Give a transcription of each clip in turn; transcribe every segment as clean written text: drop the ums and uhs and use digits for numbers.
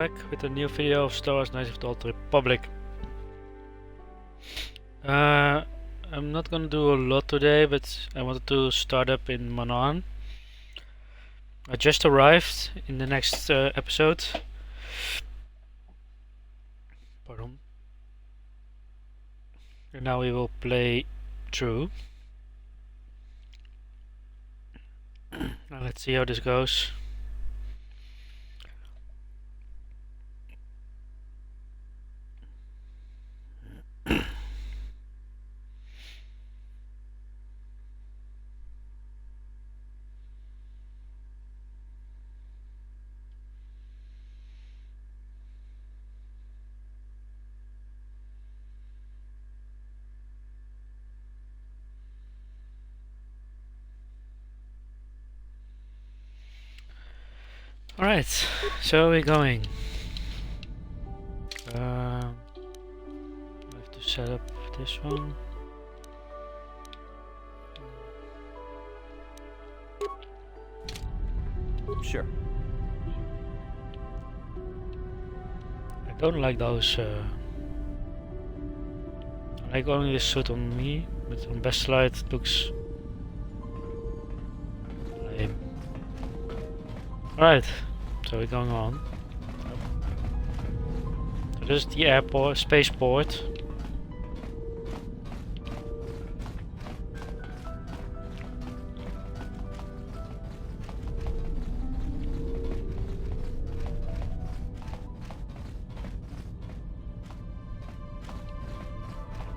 Back with a new video of Star Wars Knights of the Old Republic. I'm not gonna do a lot today, but I wanted to start up in Manaan. I just arrived in the next episode. Pardon. And now we will play through. Now let's see how this goes. Alright, so we're going. I have to set up this one. Sure. I don't like those. I like only this suit on me, but on best light it looks lame. Alright, so we're going on. So this is the airport, spaceport.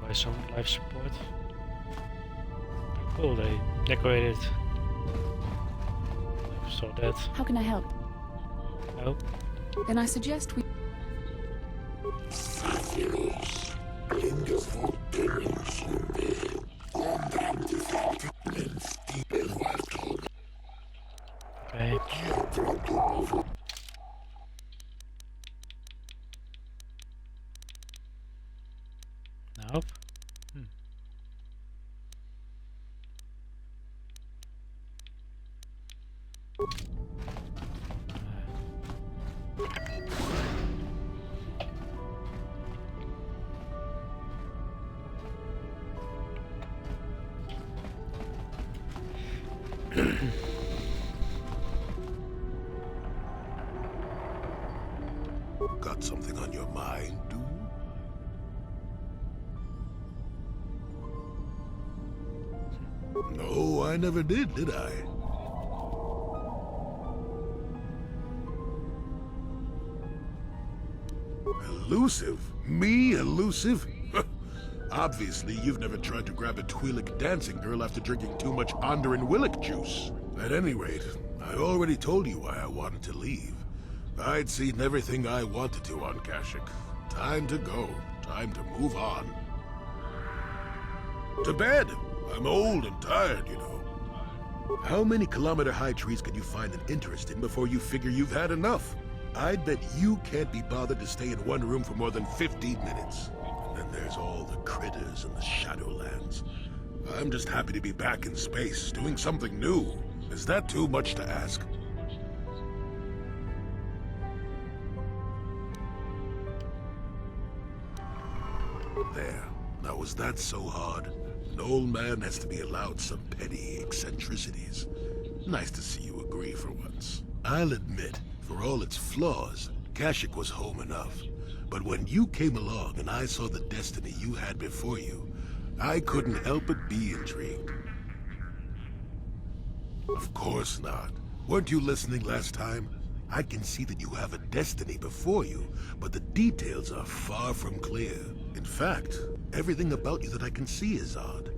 Buy some life support. Cool, they decorated. Saw that. How can I help? No. Then I suggest we... Okay. Nope. Got something on your mind, dude? No, I never did I? Elusive? Me elusive? Obviously, you've never tried to grab a Twi'lek dancing girl after drinking too much Onderan Willick juice. At any rate, I already told you why I wanted to leave. I'd seen everything I wanted to on Kashyyyk. Time to go. Time to move on. To bed! I'm old and tired, you know. How many kilometer-high trees can you find an interest in before you figure you've had enough? I'd bet you can't be bothered to stay in one room for more than 15 minutes. And then there's all the critters in the Shadowlands. I'm just happy to be back in space, doing something new. Is that too much to ask? There. Now, was that so hard? An old man has to be allowed some petty eccentricities. Nice to see you agree for once. I'll admit, for all its flaws, Kashyyyk was home enough. But when you came along and I saw the destiny you had before you, I couldn't help but be intrigued. Of course not. Weren't you listening last time? I can see that you have a destiny before you, but the details are far from clear. In fact, everything about you that I can see is odd.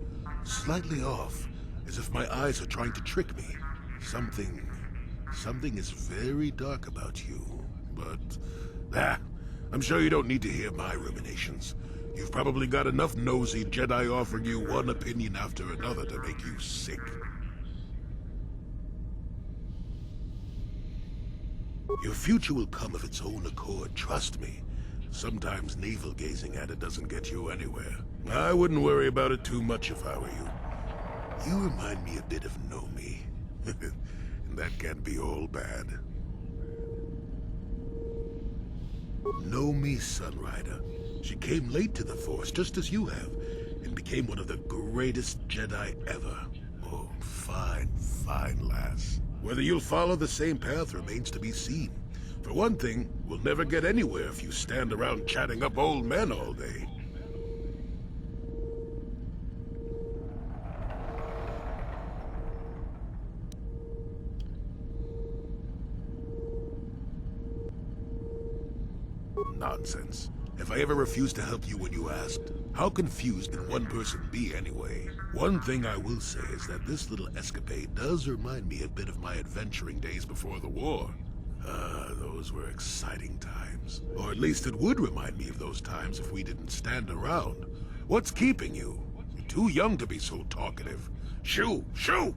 Slightly off, as if my eyes are trying to trick me. Something is very dark about you. But, I'm sure you don't need to hear my ruminations. You've probably got enough nosy Jedi offering you one opinion after another to make you sick. Your future will come of its own accord, trust me. Sometimes navel-gazing at it doesn't get you anywhere. I wouldn't worry about it too much if I were you. You remind me a bit of Nomi. And that can't be all bad. Know me, Sunrider. She came late to the Force, just as you have, and became one of the greatest Jedi ever. Oh, fine, fine lass. Whether you'll follow the same path remains to be seen. For one thing, we'll never get anywhere if you stand around chatting up old men all day. Nonsense. If I ever refused to help you when you asked, how confused can one person be anyway? One thing I will say is that this little escapade does remind me a bit of my adventuring days before the war. Those were exciting times. Or at least it would remind me of those times if we didn't stand around. What's keeping you? You're too young to be so talkative. Shoo! Shoo!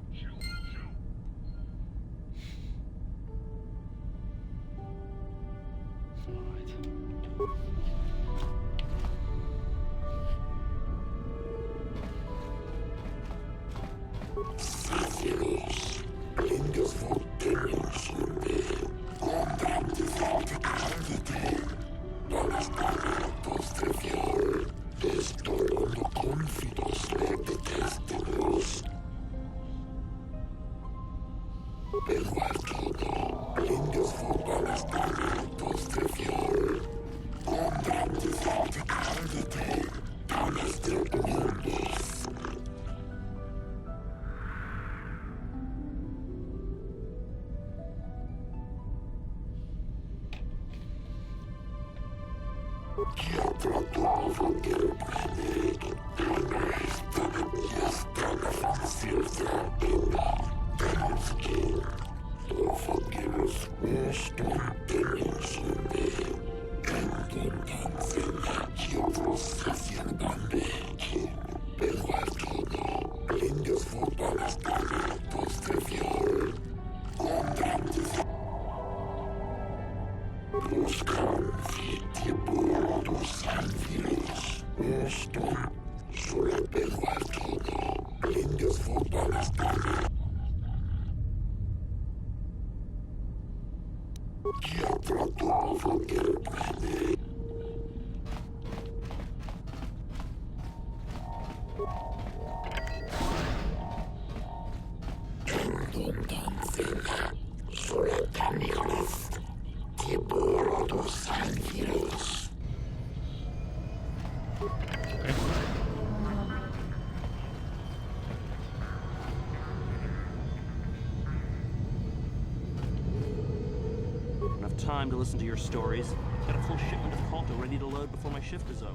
Time to listen to your stories. Got a full shipment of Calta ready to load before my shift is over.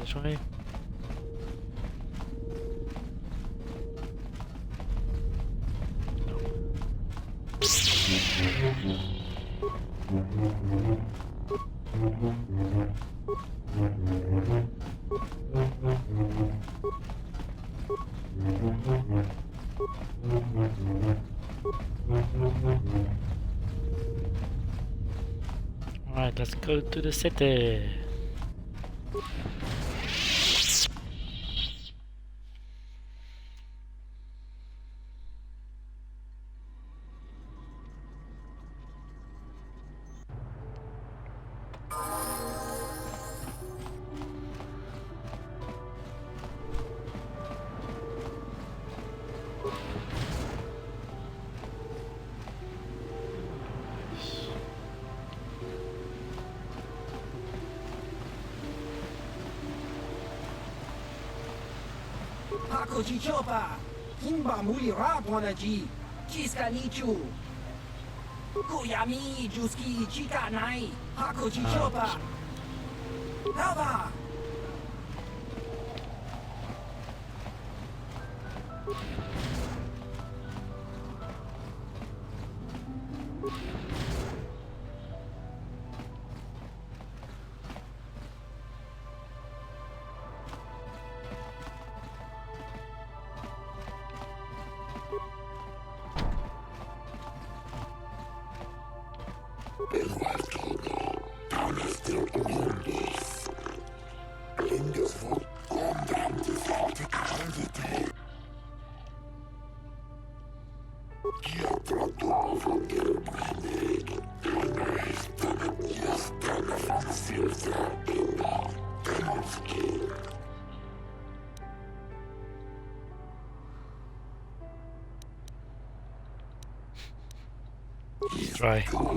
This way. Alright, let's go to the city. Hakoji Chopa, Kimba Mui Raponaji, Chiska Nichu, Kuyami Juski Chika Nai, Hakoji Chopa, Lava. Let's try. Oh.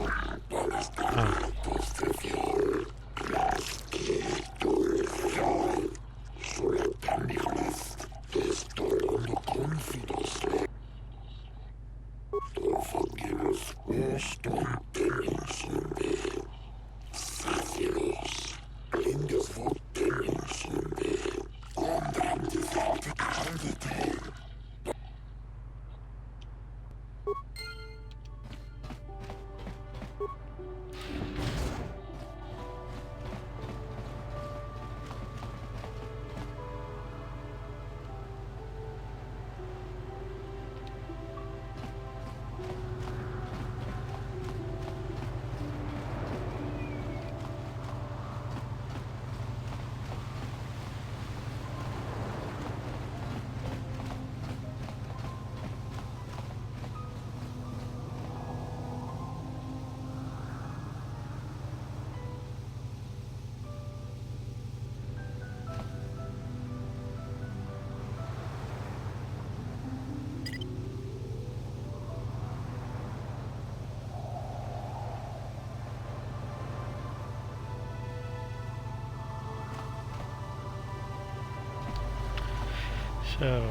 So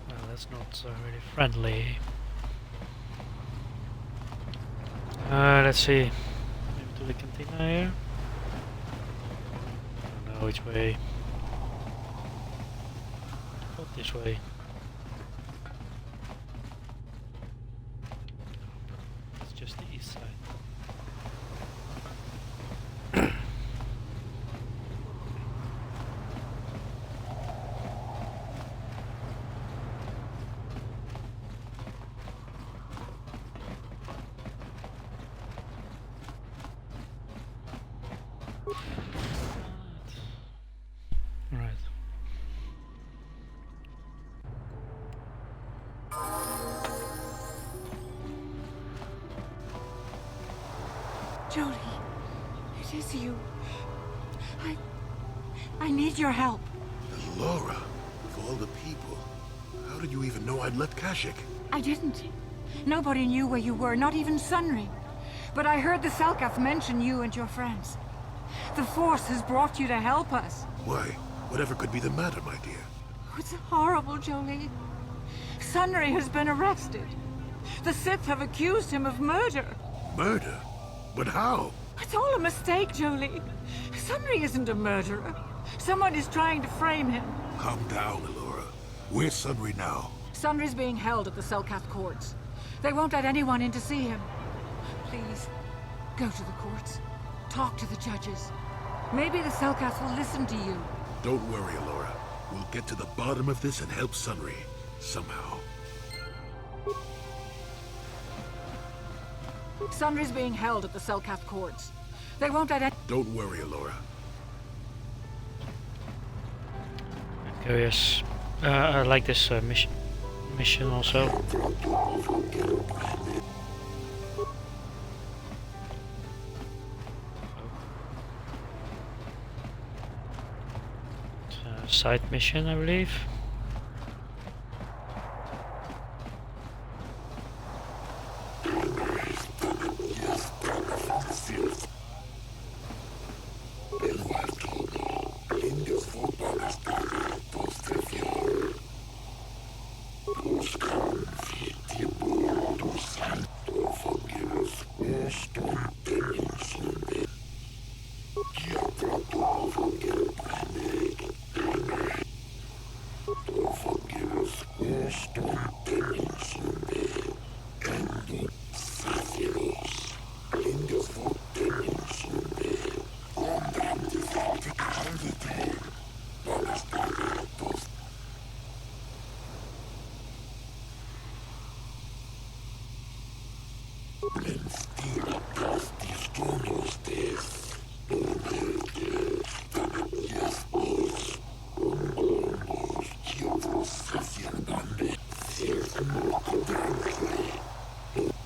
well, that's not really friendly. Let's see. Maybe to the cantina here. I don't know which way. Not this way. It's just the east side. Right. Jolie, it is you. I need your help. Laura, of all the people, how did you even know I'd left Kashyyyk? I didn't. Nobody knew where you were, not even Sunry. But I heard the Selkath mention you and your friends. The Force has brought you to help us. Why? Whatever could be the matter, my dear? It's horrible, Jolie. Sunry has been arrested. The Sith have accused him of murder. Murder? But how? It's all a mistake, Jolie. Sunry isn't a murderer. Someone is trying to frame him. Calm down, Laura. Where's Sunry now? Sunry's being held at the Selkath courts. They won't let anyone in to see him. Please, go to the courts. Talk to the judges. Maybe the Selkath will listen to you. Don't worry, Laura. We'll get to the bottom of this and help Sunry. Somehow. Sunry's being held at the Selkath courts. They won't let Don't worry, Laura. Curious. I like this mission also. Side mission, I believe.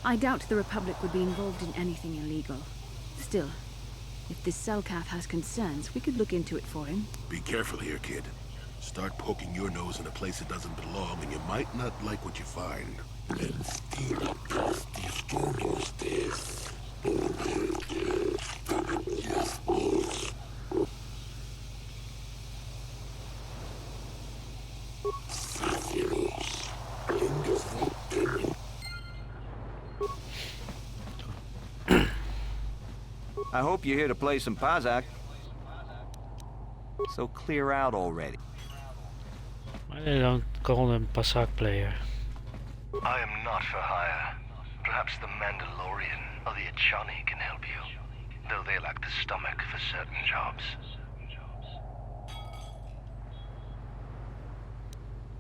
I doubt the Republic would be involved in anything illegal. Still, if this Selkath has concerns, we could look into it for him. Be careful here, kid. Start poking your nose in a place it doesn't belong, and you might not like what you find. I hope you're here to play some Pazak. So clear out already. Why they don't call him Pasak player? I am not for hire. Perhaps the Mandalorian or the Echani can help you, though they lack the stomach for certain jobs.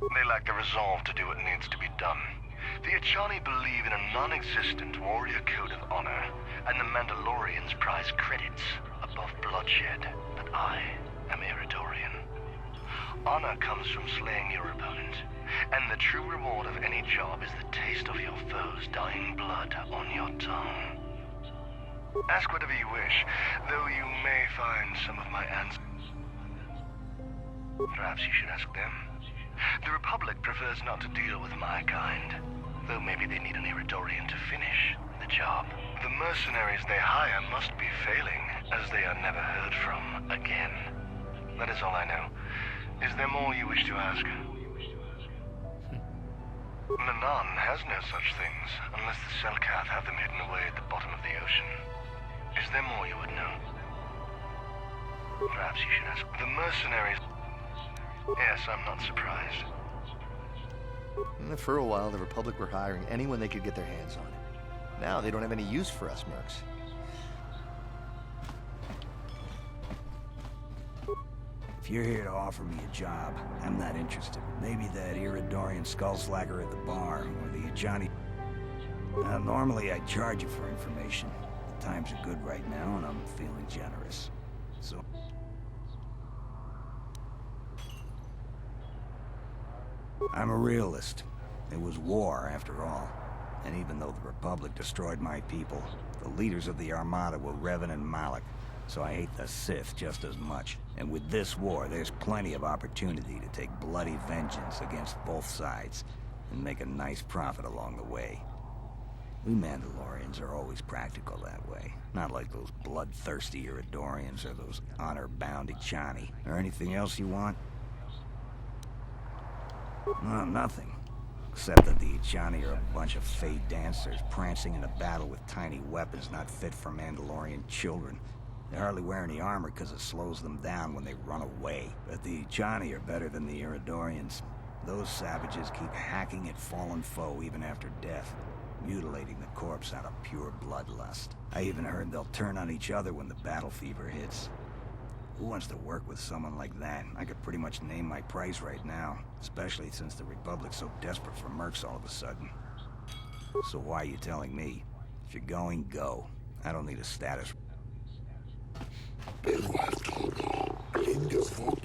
They lack the resolve to do what needs to be done. The Echani believe in a non-existent warrior code of honor, and the Mandalorians prize credits above bloodshed. But I am Eridorian. Honor comes from slaying your opponent, and the true reward of any job is the taste of your foe's dying blood on your tongue. Ask whatever you wish, though you may find some of my answers. Perhaps you should ask them. The Republic prefers not to deal with my kind, though maybe they need an Eridorian to finish the job. The mercenaries they hire must be failing, as they are never heard from again. That is all I know. Is there more you wish to ask? Manaan has no such things, unless the Selkath have them hidden away at the bottom of the ocean. Is there more you would know? Perhaps you should ask. The mercenaries... Yes, I'm not surprised. For a while, the Republic were hiring anyone they could get their hands on. Now they don't have any use for us mercs. If you're here to offer me a job, I'm not interested. Maybe that Eridorian skullslagger at the bar, or the Echani. Normally I'd charge you for information. The times are good right now, and I'm feeling generous. So... I'm a realist. It was war, after all. And even though the Republic destroyed my people, the leaders of the Armada were Revan and Malak. So I hate the Sith just as much. And with this war, there's plenty of opportunity to take bloody vengeance against both sides, and make a nice profit along the way. We Mandalorians are always practical that way. Not like those bloodthirsty Eridorians or those honor-bound Echani. Or anything else you want? No, nothing. Except that the Echani are a bunch of fey dancers prancing in a battle with tiny weapons not fit for Mandalorian children. They hardly wear any armor because it slows them down when they run away. But the Echani are better than the Eridorians. Those savages keep hacking at fallen foe even after death, mutilating the corpse out of pure bloodlust. I even heard they'll turn on each other when the battle fever hits. Who wants to work with someone like that? I could pretty much name my price right now, especially since the Republic's so desperate for mercs all of a sudden. So why are you telling me? If you're going, go. I don't need a status. El Valkyrie, Lindes Volk,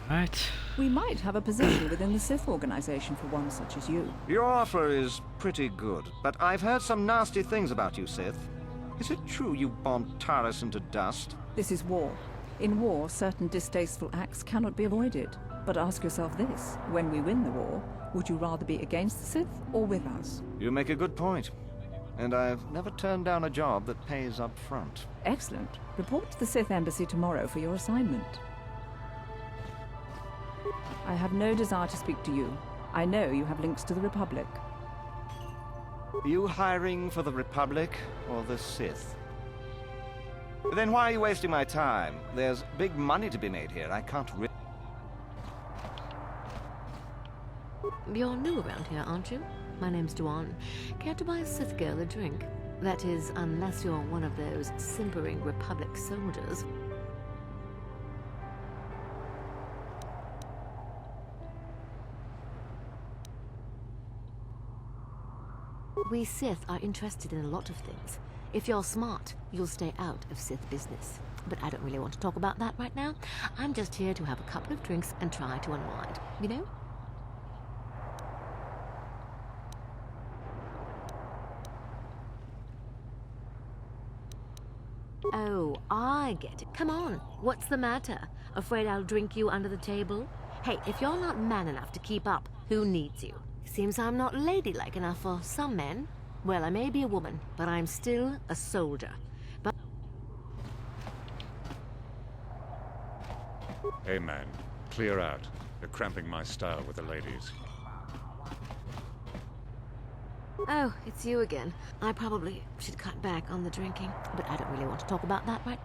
Right. We might have a position within the Sith organization for one such as you. Your offer is pretty good, but I've heard some nasty things about you, Sith. Is it true you bombed Taris into dust? This is war. In war, certain distasteful acts cannot be avoided. But ask yourself this, when we win the war, would you rather be against the Sith or with us? You make a good point. And I've never turned down a job that pays up front. Excellent. Report to the Sith Embassy tomorrow for your assignment. I have no desire to speak to you. I know you have links to the Republic. Are you hiring for the Republic or the Sith? Then why are you wasting my time? There's big money to be made here. I can't really... You're new around here, aren't you? My name's Duan. Care to buy a Sith girl a drink? That is, unless you're one of those simpering Republic soldiers. We Sith are interested in a lot of things. If you're smart, you'll stay out of Sith business. But I don't really want to talk about that right now. I'm just here to have a couple of drinks and try to unwind, you know? Oh, I get it. Come on, what's the matter? Afraid I'll drink you under the table? Hey, if you're not man enough to keep up, who needs you? Seems I'm not ladylike enough for some men. Well, I may be a woman, but I'm still a soldier. But... Hey man, clear out. You're cramping my style with the ladies. Oh, it's you again. I probably should cut back on the drinking, but I don't really want to talk about that right...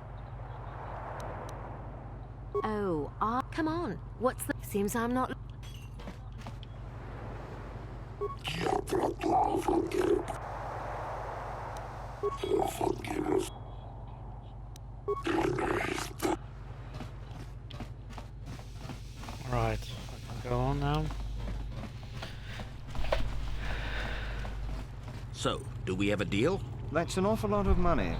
Oh, come on. What's the... Seems I'm not... Right, I can go on now. So, do we have a deal? That's an awful lot of money.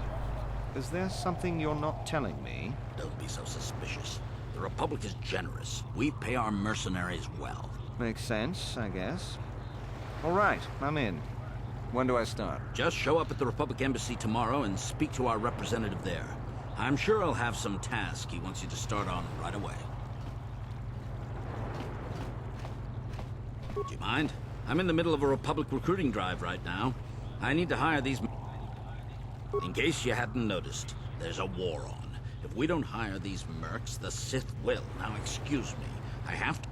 Is there something you're not telling me? Don't be so suspicious. The Republic is generous. We pay our mercenaries well. Makes sense, I guess. All right, I'm in. When do I start? Just show up at the Republic Embassy tomorrow and speak to our representative there. I'm sure he'll have some task he wants you to start on right away. Do you mind? I'm in the middle of a Republic recruiting drive right now. I need to hire these... In case you hadn't noticed, there's a war on. If we don't hire these mercs, the Sith will. Now excuse me, I have to...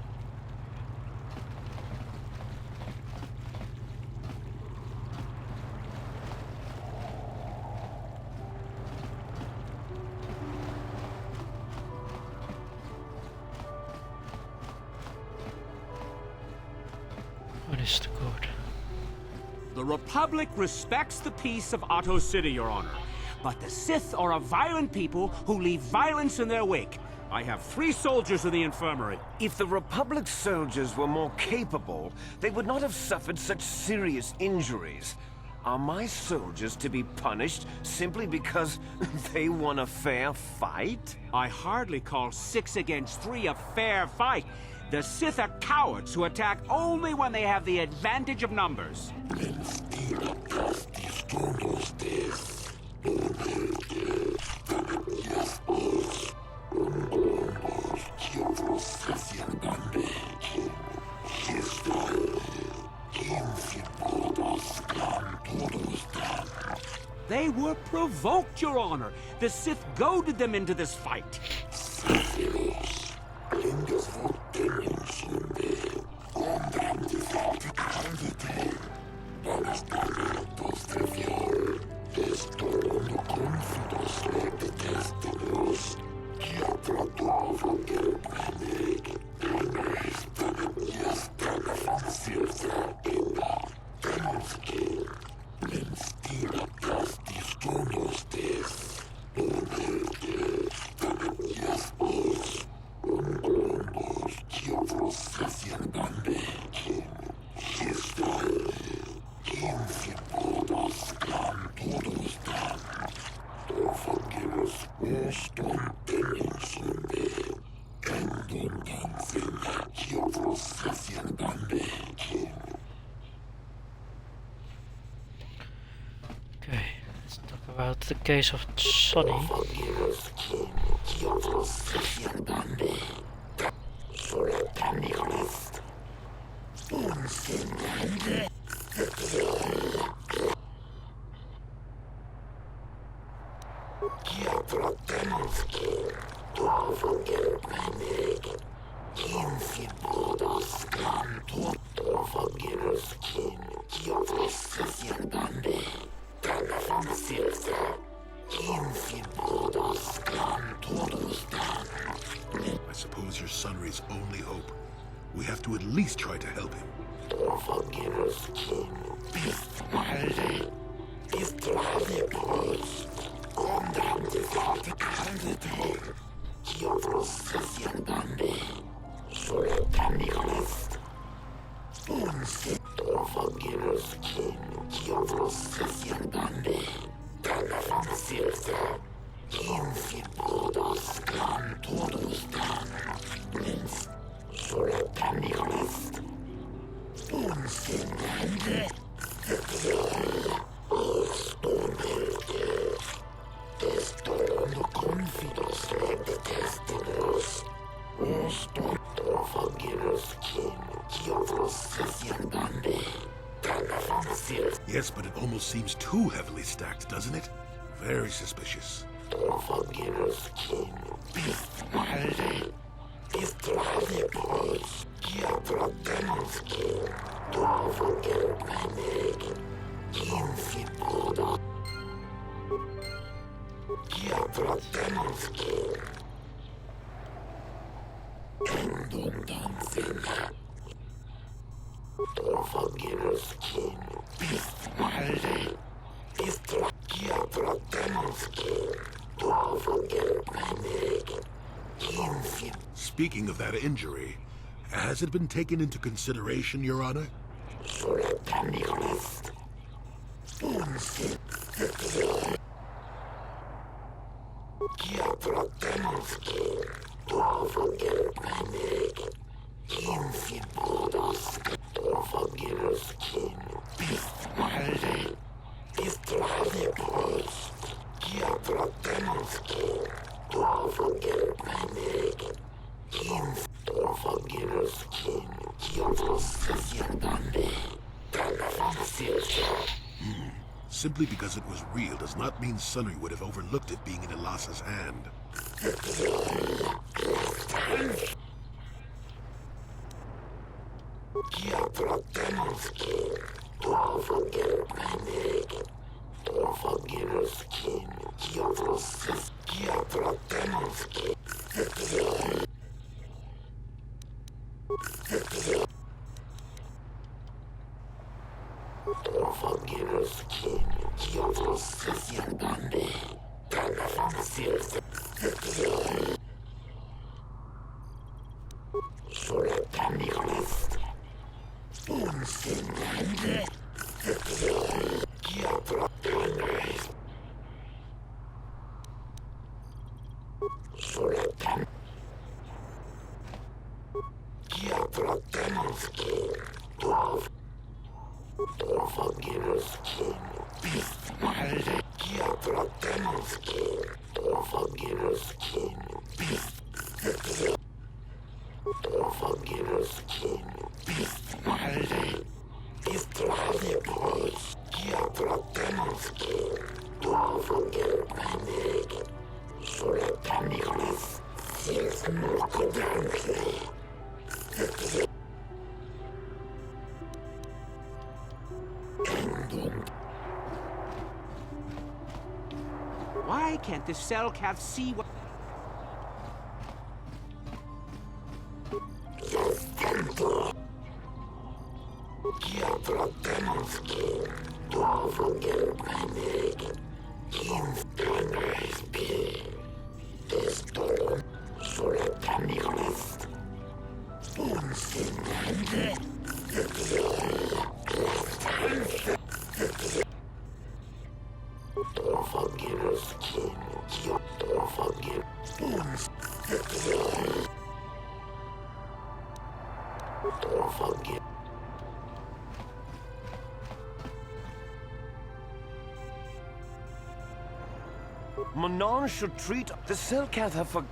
What is the code? The Republic respects the peace of Otto City, Your Honor. But the Sith are a violent people who leave violence in their wake. I have 3 soldiers in the infirmary. If the Republic soldiers were more capable, they would not have suffered such serious injuries. Are my soldiers to be punished simply because they won a fair fight? I hardly call 6 against 3 a fair fight. The Sith are cowards who attack only when they have the advantage of numbers. They were provoked, Your Honor. The Sith goaded them into this fight. About the case of Sonny. I suppose you're Sunry's only hope. We have to at least try to help him. Yes, but it almost seems too heavily stacked, doesn't it? Very suspicious. Speaking of that injury, has it been taken into consideration, Your Honor? Simply because it was real does not mean Sunry would have overlooked it being in Elassa's hand. Why can't the Selkath see what... Manaan should treat the Selkath have for...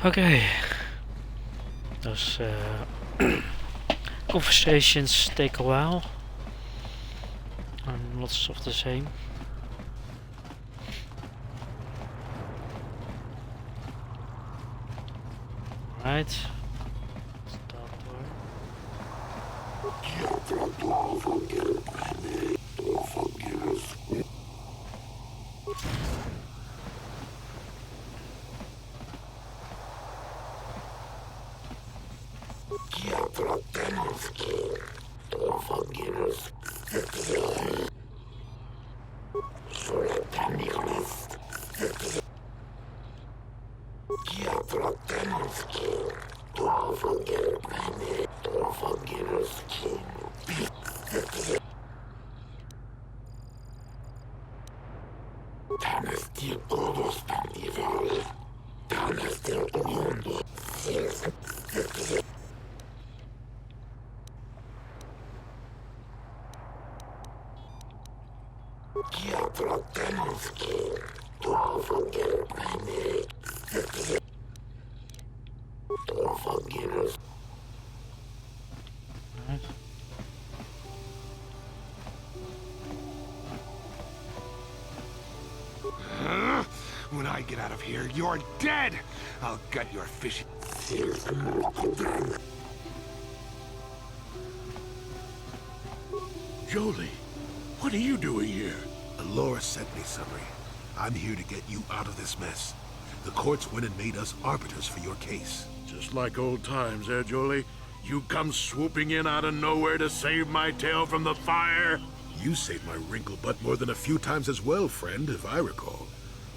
Okay. Those conversations take a while. And lots of the same. Right. Start door. When I get out of here, you're dead! I'll gut your fish. Jolie, what are you doing here? Alora sent me, Summary. I'm here to get you out of this mess. The courts went and made us arbiters for your case. Just like old times, eh, Jolie? You come swooping in out of nowhere to save my tail from the fire? You saved my wrinkle butt more than a few times as well, friend, if I recall.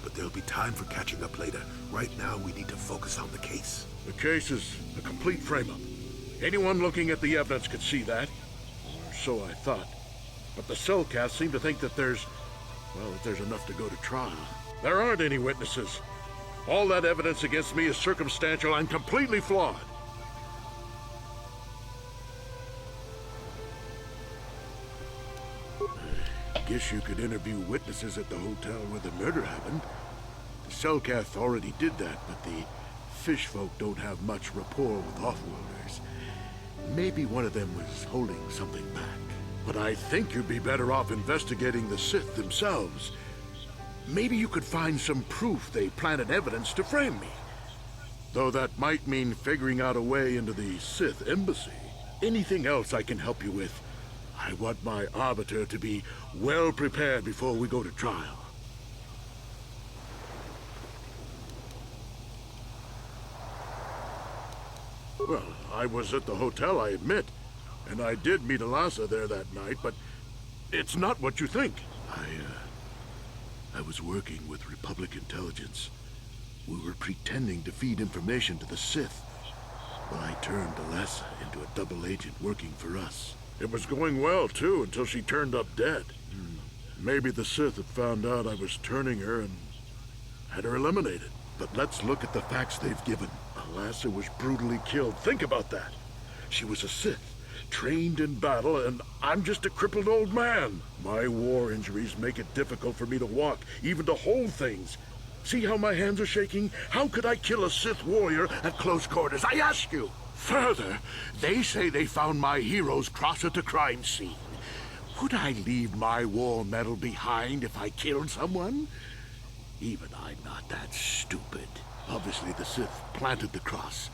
But there'll be time for catching up later. Right now, we need to focus on the case. The case is a complete frame-up. Anyone looking at the evidence could see that. Or so I thought. But the Selkath seem to think that there's enough to go to trial. There aren't any witnesses. All that evidence against me is circumstantial and completely flawed. Guess you could interview witnesses at the hotel where the murder happened. The Selkath already did that, but the fish folk don't have much rapport with offworlders. Maybe one of them was holding something back. But I think you'd be better off investigating the Sith themselves. Maybe you could find some proof they planted evidence to frame me. Though that might mean figuring out a way into the Sith embassy. Anything else I can help you with? I want my arbiter to be well prepared before we go to trial. Well, I was at the hotel, I admit. And I did meet Alasa there that night, but it's not what you think. I was working with Republic intelligence. We were pretending to feed information to the Sith. But I turned Alasa into a double agent working for us. It was going well, too, until she turned up dead. Maybe the Sith had found out I was turning her and had her eliminated. But let's look at the facts they've given. Alasa was brutally killed. Think about that. She was a Sith, trained in battle, and I'm just a crippled old man. My war injuries make it difficult for me to walk, even to hold things. See how my hands are shaking? How could I kill a Sith warrior at close quarters? I ask you! Further, they say they found my hero's cross at the crime scene. Would I leave my war medal behind if I killed someone? Even I'm not that stupid. Obviously, the Sith planted the cross.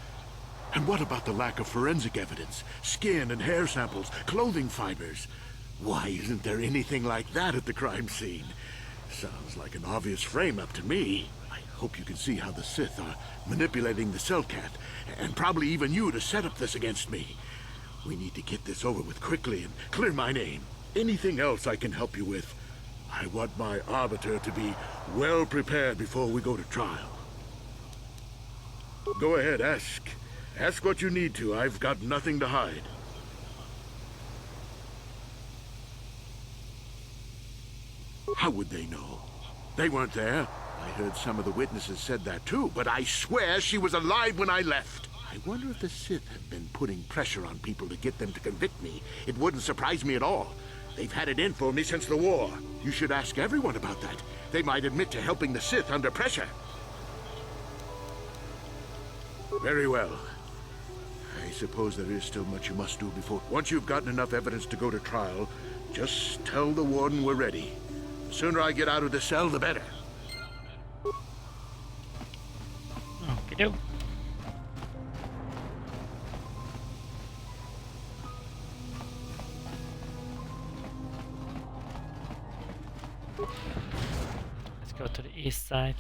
And what about the lack of forensic evidence? Skin and hair samples, clothing fibers. Why isn't there anything like that at the crime scene? Sounds like an obvious frame-up to me. I hope you can see how the Sith are manipulating the Cellcat, and probably even you to set up this against me. We need to get this over with quickly and clear my name. Anything else I can help you with? I want my arbiter to be well prepared before we go to trial. Go ahead, ask. Ask what you need to. I've got nothing to hide. How would they know? They weren't there. I heard some of the witnesses said that too, but I swear she was alive when I left. I wonder if the Sith have been putting pressure on people to get them to convict me. It wouldn't surprise me at all. They've had it in for me since the war. You should ask everyone about that. They might admit to helping the Sith under pressure. Very well. I suppose there is still much you must do before... Once you've gotten enough evidence to go to trial, just tell the warden we're ready. The sooner I get out of the cell, the better. Okey-doke. Let's go to the east side.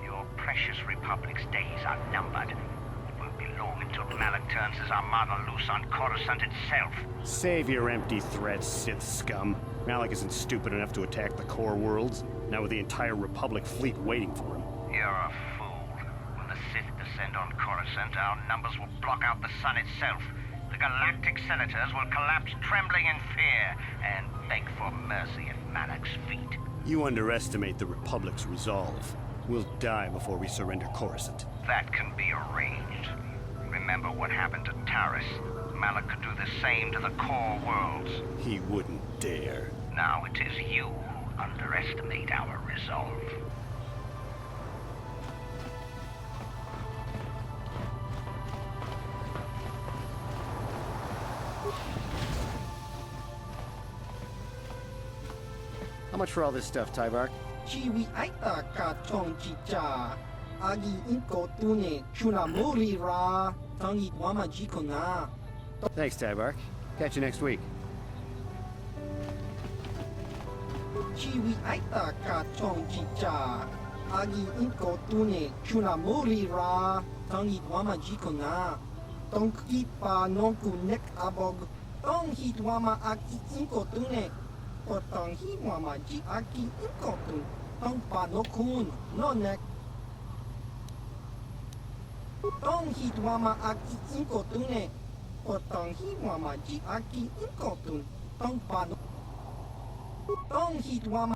Your precious Republic's days are numbered. It won't be long until Malak turns his armada loose on Coruscant itself. Save your empty threats, Sith scum. Malak isn't stupid enough to attack the core worlds, now with the entire Republic fleet waiting for him. You're a fool. When the Sith descend on Coruscant, our numbers will block out the sun itself. The galactic senators will collapse trembling in fear and beg for mercy at Malak's feet. You underestimate the Republic's resolve. We'll die before we surrender Coruscant. That can be arranged. Remember what happened to Taris. Malak could do the same to the core worlds. He wouldn't dare. Now it is you who underestimate our resolve. How much for all this stuff, Tyvark? Chiwi aita ka chong chicha. Agi inko tune chunamuri ra. Tangi wama jikona. Thanks, Tyvark. Catch you next week. Chiwi aita ka chong chicha. Agi inko tune chunamuri ra. Tangi wama jikona. Tong ipa nonku nek abog. Tong hit wama aki inko tune. Potong hi wama ji aki inko tune. Tong pa no kun no nek. Tong hit wama aki inko tune. Potong hi wama ji aki inko tune. Tong pa no. Tong hit wama.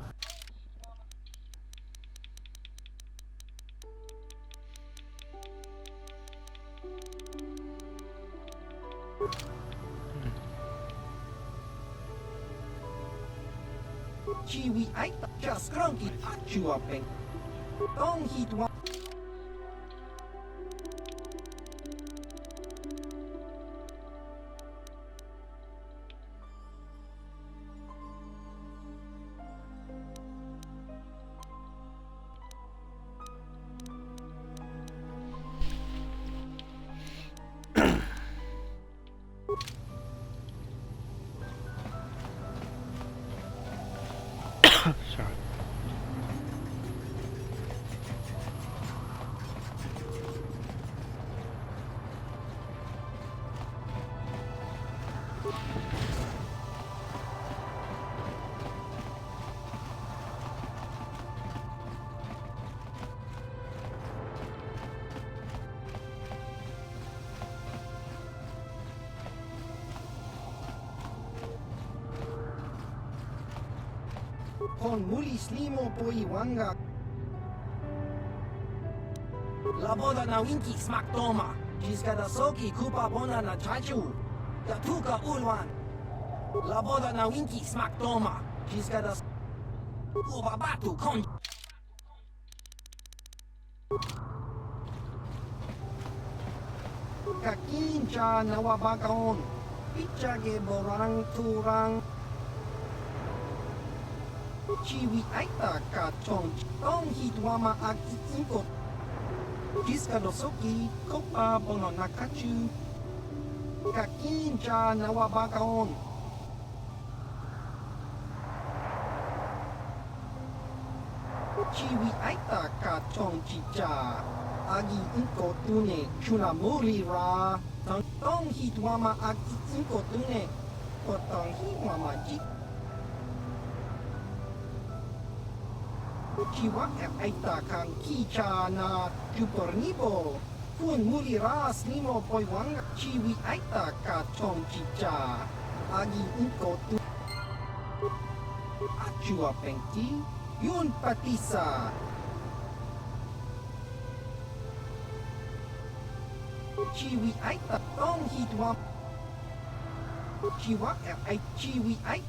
Chiwi aita just cranky achu apeng. Tong hit wama. Sorry. Con mulis limo poiwanga. Laboda na winki smaktoma. Jiskada soki kupa bona na chachu. Gatuka ulwan. Laboda na winki smaktoma. Jiskada ubabatu kon. Kakincha nawabakaon. Pichage borang turang. Chiwi aita kachong. Tong hitwama akitinko. Jiskada soki kopa bono nakachu. Kakincha nawabakaon. Chiwi aita kachong chicha. Agi inko tune chunamuri ra. Tong hitwama agi inko tune. Potong hitwama jik. Chiwa aita kang kicha na jupornibo. Kun muri ra snimo poiwanga. Chiwi aita kachong chicha. Agi inko tune. Achua pengki. Yun patisa. Chiwi aita tong hitwa. Chiwa ay chiwi ay.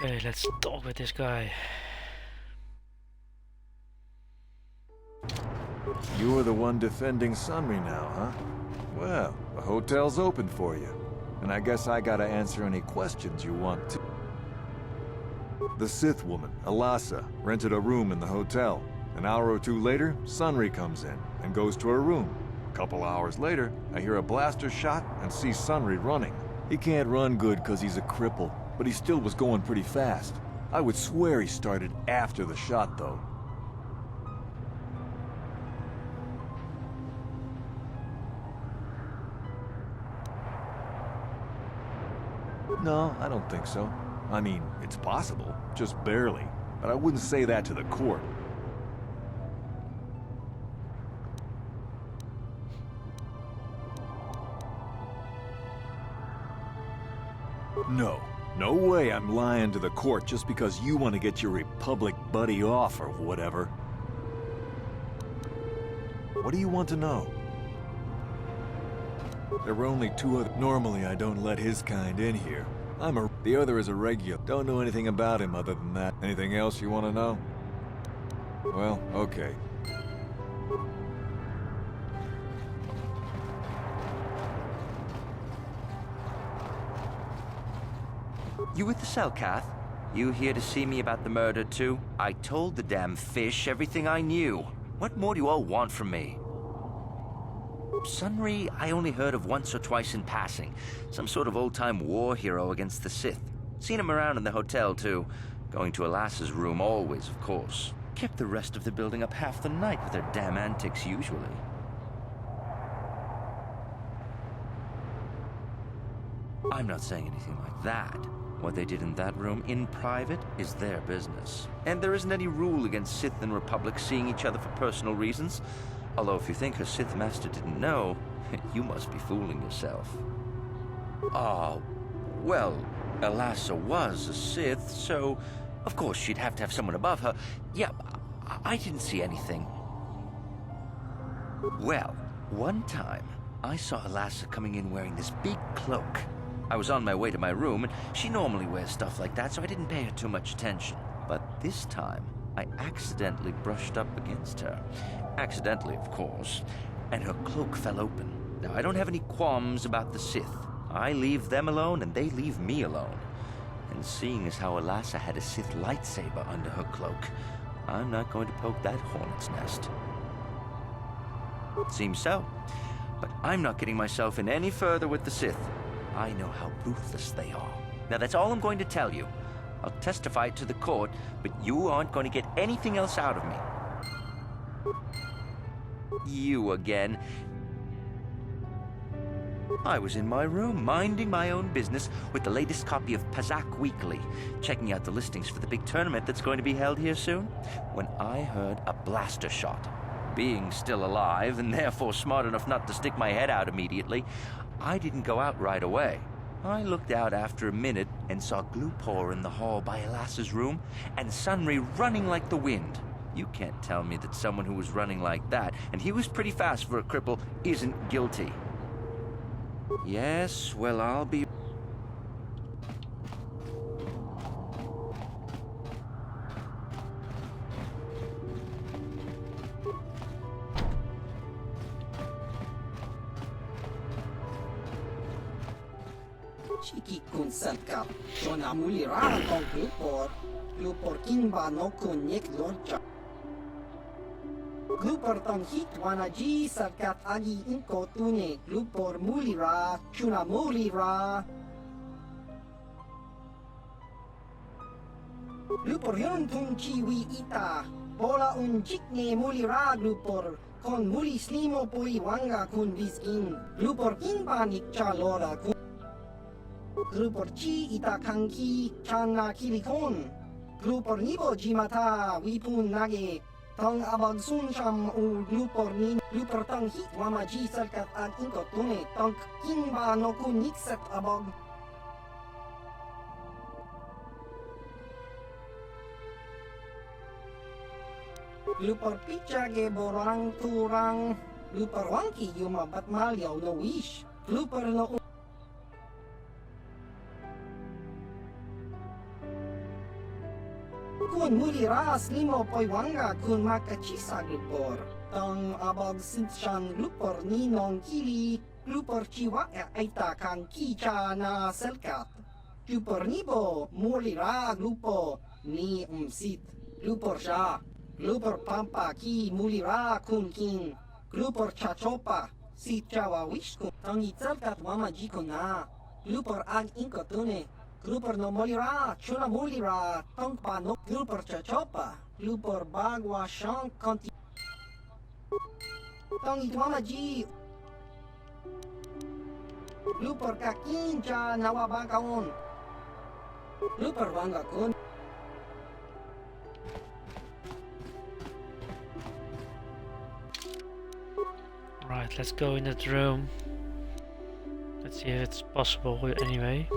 Okay, let's talk with this guy. You're the one defending Sunry now, huh? Well, the hotel's open for you. And I guess I gotta answer any questions you want to. The Sith woman, Alasa, rented a room in the hotel. An hour or two later, Sunry comes in and goes to her room. A couple hours later, I hear a blaster shot and see Sunry running. He can't run good because he's a cripple, but he still was going pretty fast. I would swear he started after the shot, though. No, I don't think so. I mean, it's possible, just barely. But I wouldn't say that to the court. No. No way I'm lying to the court just because you want to get your Republic buddy off or whatever. What do you want to know? There were only two other... Normally I don't let his kind in here. The other is a regular. Don't know anything about him other than that. Anything else you want to know? Well, okay. You with the Selkath? You here to see me about the murder, too? I told the damn fish everything I knew. What more do you all want from me? Sunry, I only heard of once or twice in passing. Some sort of old-time war hero against the Sith. Seen him around in the hotel, too. Going to Alassa's room always, of course. Kept the rest of the building up half the night with their damn antics, usually. I'm not saying anything like that. What they did in that room, in private, is their business. And there isn't any rule against Sith and Republic seeing each other for personal reasons. Although if you think her Sith Master didn't know, you must be fooling yourself. Oh, well, Alassa was a Sith, so of course she'd have to have someone above her. Yeah, I didn't see anything. Well, one time, I saw Alassa coming in wearing this big cloak. I was on my way to my room, and she normally wears stuff like that, so I didn't pay her too much attention. But this time, I accidentally brushed up against her. Accidentally, of course. And her cloak fell open. Now, I don't have any qualms about the Sith. I leave them alone, and they leave me alone. And seeing as how Alassa had a Sith lightsaber under her cloak, I'm not going to poke that hornet's nest. Seems so. But I'm not getting myself in any further with the Sith. I know how ruthless they are. Now that's all I'm going to tell you. I'll testify it to the court, but you aren't going to get anything else out of me. You again. I was in my room, minding my own business with the latest copy of Pazak Weekly, checking out the listings for the big tournament that's going to be held here soon, when I heard a blaster shot. Being still alive, and therefore smart enough not to stick my head out immediately, I didn't go out right away. I looked out after a minute and saw Glupor in the hall by Elas's room, and Sunry running like the wind. You can't tell me that someone who was running like that, and he was pretty fast for a cripple, isn't guilty. Yes, well, I'll be... Chiki kun selkap, Jona mulira kong Glupor kinba no kun nik lorcha. Glupor tong hit wanaji selkat agi inko tune, Glupor mulira, chuna mulira. Glupor yon tung chiwi ita, bola un jikne mulira Glupor, kon muli slimo poi wanga kun biskin, Glupor kinba nik chalora kun. Glupor chi ita kanki chana kilikon. Glupor nibo jimata wipun nage. Tong abag sunsham u glupor ni glupor tong hit wamaji salkat ag inko tune. Tong kinba no kun nikset abag. Glupor pichage borang turang. Glupor wangki yumabat malyaw no wish. Glupor no kun mulira slimo poi wanga kun makachisa Glupor. Tong abag sinshan Glupor ni nong kili Glupor chiwa aita kang kicha na selkat. Glupor nibo mulira Glupo ni umsit. Glupor siya. Glupor pampa ki mulira kun king. Glupor chachopa si chawa wish kun. Tong itselkat wamaji kun na. Glupor ag inko tune. Glupor no molira, chuna mulira, tongpa no glupor chachopa, glupor bagwa shank conti. Tong itwamaji. Glupor kakincha nawabakaon. Glupor wanga kun. Right, let's go in that room. Let's see if it's possible anyway.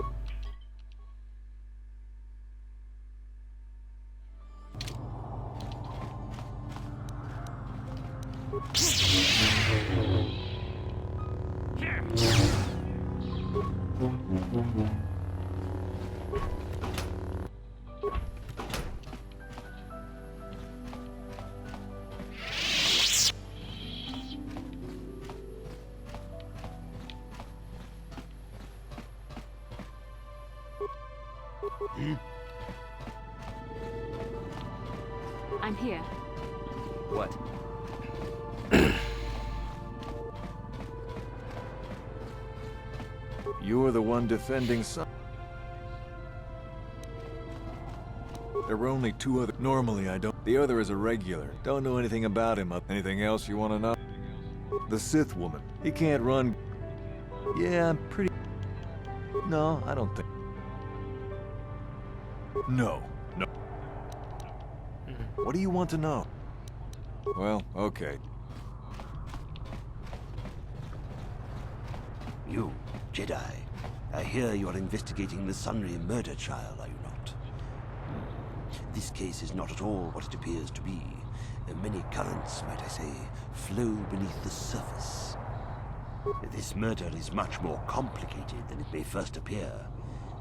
I'm here. What? You're the one defending some. There were only two other. Normally, I don't. The other is a regular. Don't know anything about him. Anything else you want to know? The Sith woman. He can't run. Yeah, I'm pretty. No, I don't think. No. What do you want to know? Well, okay. You, Jedi. I hear you are investigating the Sunry murder trial, are you not? This case is not at all what it appears to be. Many currents, might I say, flow beneath the surface. This murder is much more complicated than it may first appear.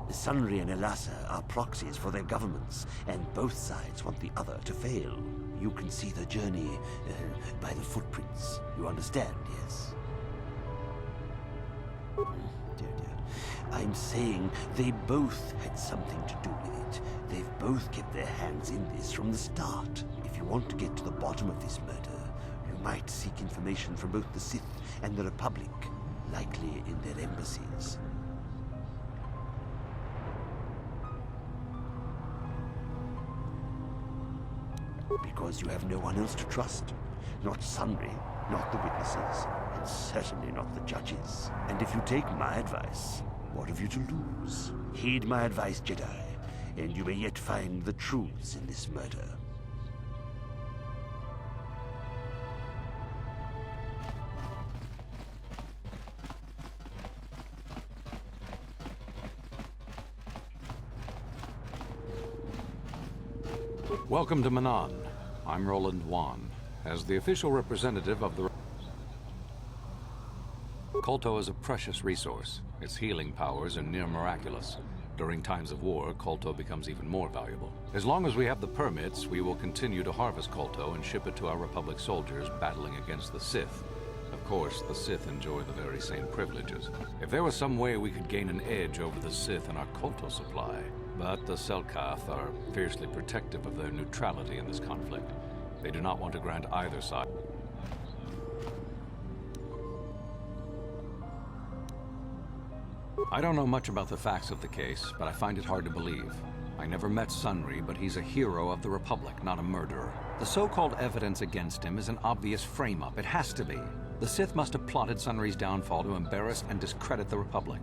Sunry and Elasa are proxies for their governments, and both sides want the other to fail. You can see the journey by the footprints. You understand, yes? Dear. I'm saying they both had something to do with it. They've both kept their hands in this from the start. If you want to get to the bottom of this murder, you might seek information from both the Sith and the Republic, likely in their embassies. Because you have no one else to trust. Not Sunry, not the witnesses, and certainly not the judges. And if you take my advice, what have you to lose? Heed my advice, Jedi, and you may yet find the truths in this murder. Welcome to Manaan. I'm Roland Wan. As the official representative of the... Kolto is a precious resource. Its healing powers are near miraculous. During times of war, Kolto becomes even more valuable. As long as we have the permits, we will continue to harvest Kolto and ship it to our Republic soldiers battling against the Sith. Of course, the Sith enjoy the very same privileges. If there was some way we could gain an edge over the Sith in our Kolto supply, but the Selkath are fiercely protective of their neutrality in this conflict. They do not want to grant either side. I don't know much about the facts of the case, but I find it hard to believe. I never met Sunry, but he's a hero of the Republic, not a murderer. The so-called evidence against him is an obvious frame-up. It has to be. The Sith must have plotted Sunry's downfall to embarrass and discredit the Republic.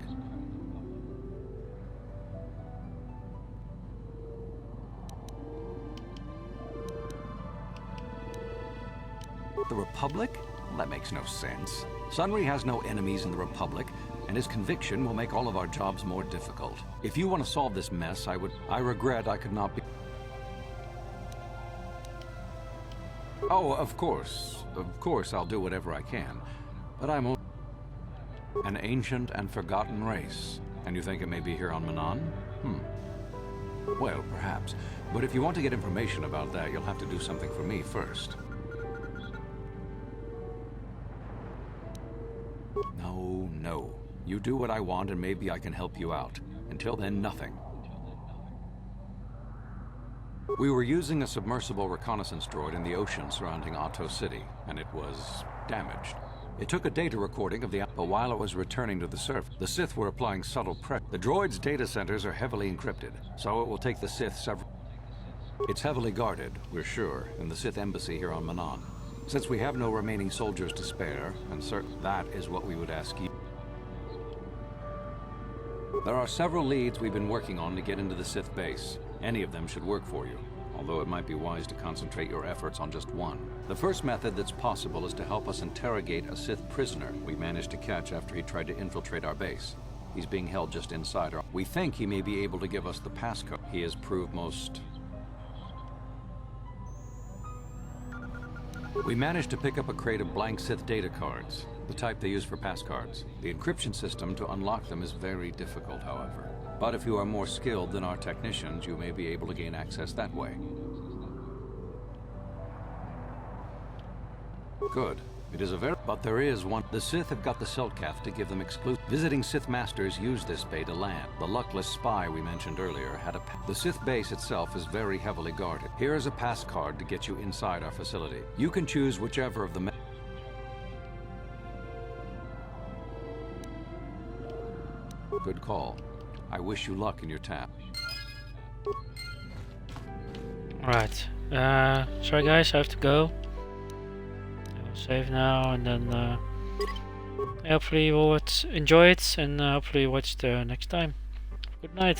The Republic? Well, that makes no sense. Sunry has no enemies in the Republic, and his conviction will make all of our jobs more difficult. If you want to solve this mess, I regret I could not be... Oh, of course. Of course I'll do whatever I can. But I'm an ancient and forgotten race. And you think it may be here on Manaan? Well, perhaps. But if you want to get information about that, you'll have to do something for me first. No. You do what I want and maybe I can help you out. Until then, nothing. We were using a submersible reconnaissance droid in the ocean surrounding Otto City, and it was damaged. It took a data recording of but while it was returning to the surface, the Sith were applying subtle pressure. The droid's data centers are heavily encrypted, so it will take the Sith several... It's heavily guarded, we're sure, in the Sith embassy here on Manaan. Since we have no remaining soldiers to spare, and that is what we would ask you. There are several leads we've been working on to get into the Sith base. Any of them should work for you, although it might be wise to concentrate your efforts on just one. The first method that's possible is to help us interrogate a Sith prisoner we managed to catch after he tried to infiltrate our base. He's being held just inside our... We think he may be able to give us the passcode. He has proved most... We managed to pick up a crate of blank Sith data cards, the type they use for passcards. The encryption system to unlock them is very difficult, however. But if you are more skilled than our technicians, you may be able to gain access that way. Good. It is a very... But there is one... The Sith have got the Selkath to give them exclusive... Visiting Sith Masters use this bay to land. The luckless spy we mentioned earlier had a... The Sith base itself is very heavily guarded. Here is a pass card to get you inside our facility. You can choose whichever of the... Good call. I wish you luck in your task. Right. Sorry guys, I have to go. I will save now and then hopefully you will enjoy it and hopefully watch the next time. Good night.